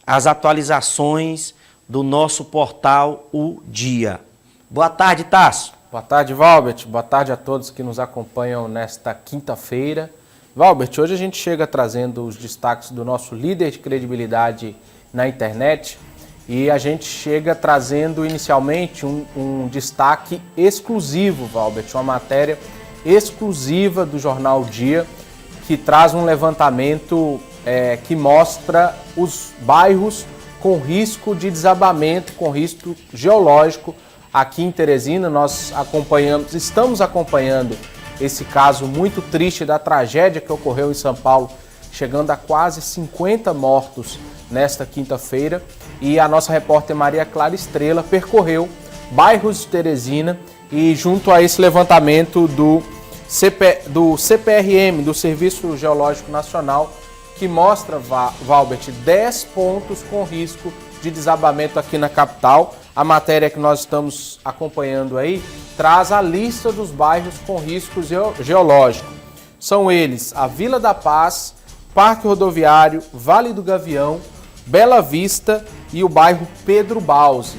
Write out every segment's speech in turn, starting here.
as atualizações do nosso portal O Dia. Boa tarde, Tássio. Boa tarde, Valbert. Boa tarde a todos que nos acompanham nesta quinta-feira. Valbert, hoje a gente chega trazendo os destaques do nosso líder de credibilidade na internet e a gente chega trazendo inicialmente um destaque exclusivo, Valbert, uma matéria exclusiva do Jornal Dia que traz um levantamento que mostra os bairros com risco de desabamento, com risco geológico aqui em Teresina. Nós estamos acompanhando esse caso muito triste da tragédia que ocorreu em São Paulo, chegando a quase 50 mortos nesta quinta-feira. E a nossa repórter Maria Clara Estrela percorreu bairros de Teresina e junto a esse levantamento do CPRM, do Serviço Geológico Nacional, que mostra, Valbert, 10 pontos com risco de desabamento aqui na capital. A matéria que nós estamos acompanhando aí traz a lista dos bairros com risco geológico. São eles a Vila da Paz, Parque Rodoviário, Vale do Gavião, Bela Vista e o bairro Pedro Bausi.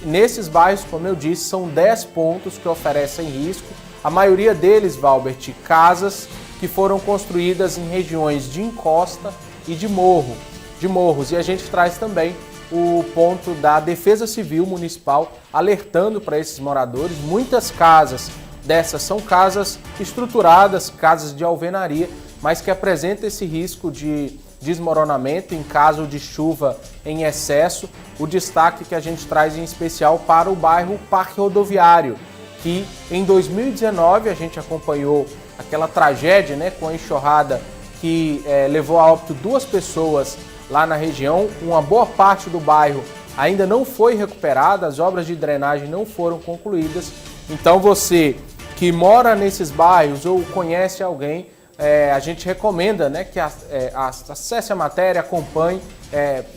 Nesses bairros, como eu disse, são 10 pontos que oferecem risco. A maioria deles, Valbert, casas que foram construídas em regiões de encosta e de morros. E a gente traz também o ponto da Defesa Civil Municipal alertando para esses moradores. Muitas casas dessas são casas estruturadas, casas de alvenaria, mas que apresentam esse risco de desmoronamento em caso de chuva em excesso. O destaque que a gente traz em especial para o bairro Parque Rodoviário, que em 2019 a gente acompanhou aquela tragédia, né, com a enxurrada que levou a óbito 2 pessoas lá na região. Uma boa parte do bairro ainda não foi recuperada, as obras de drenagem não foram concluídas. Então você que mora nesses bairros ou conhece alguém, a gente recomenda, né, que acesse a matéria, acompanhe.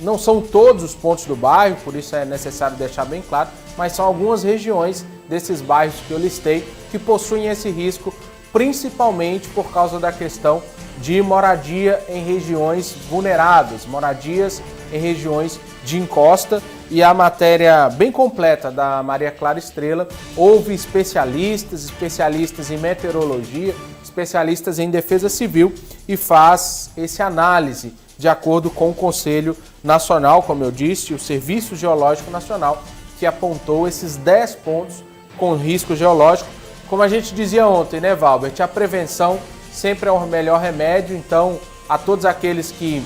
Não são todos os pontos do bairro, por isso é necessário deixar bem claro, mas são algumas regiões desses bairros que eu listei que possuem esse risco, principalmente por causa da questão de moradia em regiões vulneráveis, moradias em regiões de encosta. E a matéria bem completa da Maria Clara Estrela houve especialistas em meteorologia, especialistas em defesa civil e faz esse análise de acordo com o Conselho Nacional, como eu disse, o Serviço Geológico Nacional, que apontou esses 10 pontos com risco geológico. Como a gente dizia ontem, né, Valbert? A prevenção sempre é o melhor remédio. Então, a todos aqueles que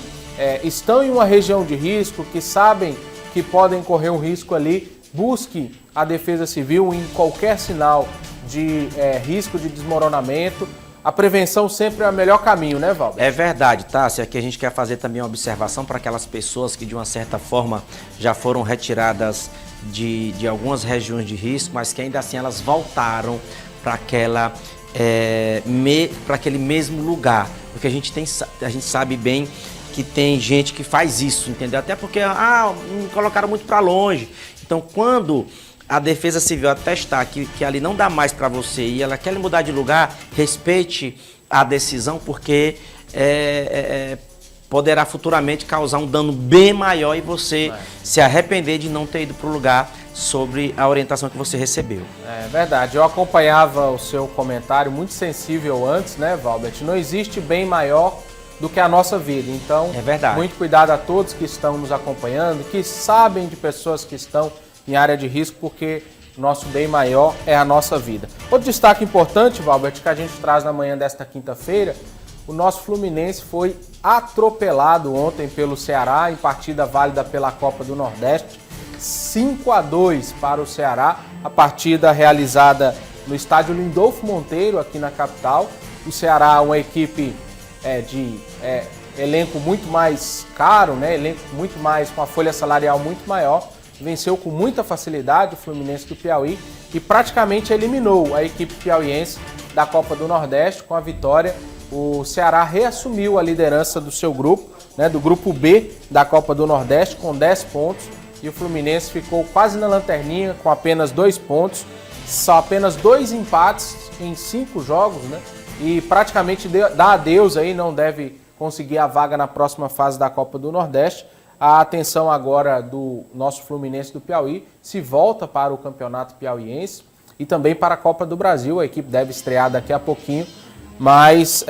estão em uma região de risco, que sabem que podem correr um risco ali, busque a Defesa Civil em qualquer sinal de risco de desmoronamento. A prevenção sempre é o melhor caminho, né, Valber? É verdade, Tássio. Aqui a gente quer fazer também uma observação para aquelas pessoas que, de uma certa forma, já foram retiradas de algumas regiões de risco, mas que ainda assim elas voltaram para aquele mesmo lugar. Porque a gente sabe bem que tem gente que faz isso, entendeu? Até porque colocaram muito para longe. Então, quando a Defesa Civil atestar que ali não dá mais para você ir, ela quer mudar de lugar, respeite a decisão, porque poderá futuramente causar um dano bem maior e você se arrepender de não ter ido para o lugar sobre a orientação que você recebeu. É verdade, eu acompanhava o seu comentário muito sensível antes, né, Valbert? Não existe bem maior do que a nossa vida, então é verdade. Muito cuidado a todos que estão nos acompanhando, que sabem de pessoas que estão em área de risco, porque nosso bem maior é a nossa vida. Outro destaque importante, Valbert, que a gente traz na manhã desta quinta-feira, o nosso Fluminense foi atropelado ontem pelo Ceará em partida válida pela Copa do Nordeste, 5-2 para o Ceará, a partida realizada no estádio Lindolfo Monteiro, aqui na capital. O Ceará é uma equipe de elenco muito mais caro, né? Elenco muito mais, com a folha salarial muito maior, venceu com muita facilidade o Fluminense do Piauí e praticamente eliminou a equipe piauiense da Copa do Nordeste com a vitória. O Ceará reassumiu a liderança do seu grupo, né, do grupo B da Copa do Nordeste, com 10 pontos, e o Fluminense ficou quase na lanterninha com apenas 2 pontos, só apenas 2 empates em 5 jogos, né? E praticamente dá adeus aí, não deve conseguir a vaga na próxima fase da Copa do Nordeste. a atenção agora do nosso Fluminense do Piauí se volta para o Campeonato Piauiense e também para a Copa do Brasil. A equipe deve estrear daqui a pouquinho, mas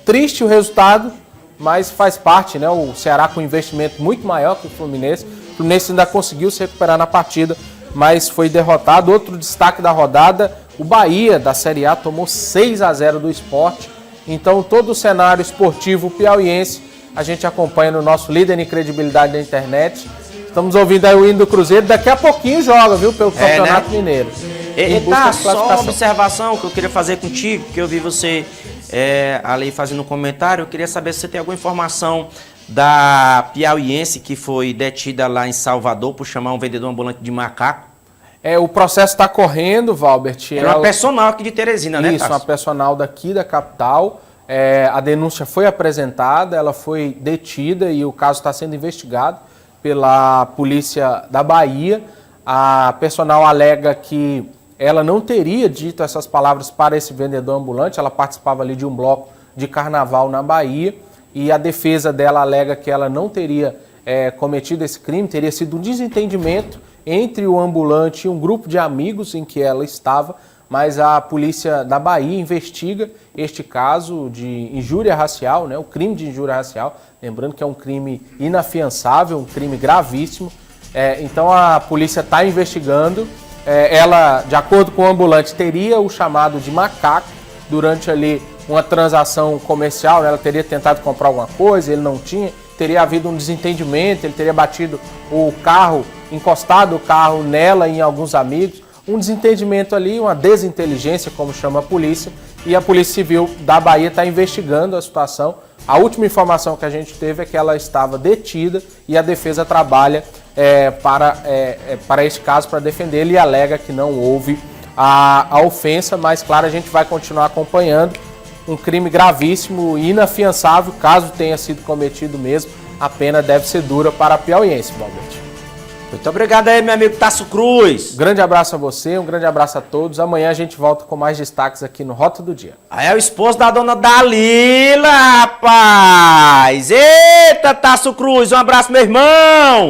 triste o resultado, mas faz parte, né? O Ceará com um investimento muito maior que o Fluminense. O Fluminense ainda conseguiu se recuperar na partida, mas foi derrotado. Outro destaque da rodada, o Bahia da Série A tomou 6-0 do Sport. Então todo o cenário esportivo piauiense a gente acompanha no nosso líder em credibilidade da internet. Estamos ouvindo aí o hino do Cruzeiro, daqui a pouquinho joga, viu, pelo Campeonato Mineiro. Tá, só uma observação que eu queria fazer contigo, que eu vi você ali fazendo um comentário. Eu queria saber se você tem alguma informação da piauiense que foi detida lá em Salvador por chamar um vendedor ambulante de macaco. O processo está correndo, Valbert. Era uma personal aqui de Teresina, né, Isso, uma personal daqui da capital. A denúncia foi apresentada, ela foi detida e o caso está sendo investigado pela polícia da Bahia. A personal alega que ela não teria dito essas palavras para esse vendedor ambulante, ela participava ali de um bloco de carnaval na Bahia e a defesa dela alega que ela não teria cometido esse crime, teria sido um desentendimento entre o ambulante e um grupo de amigos em que ela estava, mas a polícia da Bahia investiga este caso de injúria racial, né, o crime de injúria racial, lembrando que é um crime inafiançável, um crime gravíssimo. Então a polícia está investigando. Ela, de acordo com o ambulante, teria o chamado de macaco durante ali uma transação comercial, né? Ela teria tentado comprar alguma coisa, ele não tinha, teria havido um desentendimento, ele teria batido o carro, encostado o carro nela e em alguns amigos, um desentendimento ali, uma desinteligência, como chama a polícia, e a Polícia Civil da Bahia está investigando a situação. A última informação que a gente teve é que ela estava detida e a defesa trabalha para este caso, para defender ele, e alega que não houve a ofensa, mas claro, a gente vai continuar acompanhando. Um crime gravíssimo e inafiançável, caso tenha sido cometido mesmo, a pena deve ser dura para a piauiense, Valbert. Muito obrigado aí, meu amigo Tasso Cruz. Grande abraço a você, um grande abraço a todos. Amanhã a gente volta com mais destaques aqui no Rota do Dia. Aí é o esposo da dona Dalila, rapaz. Eita, Tasso Cruz, um abraço, meu irmão.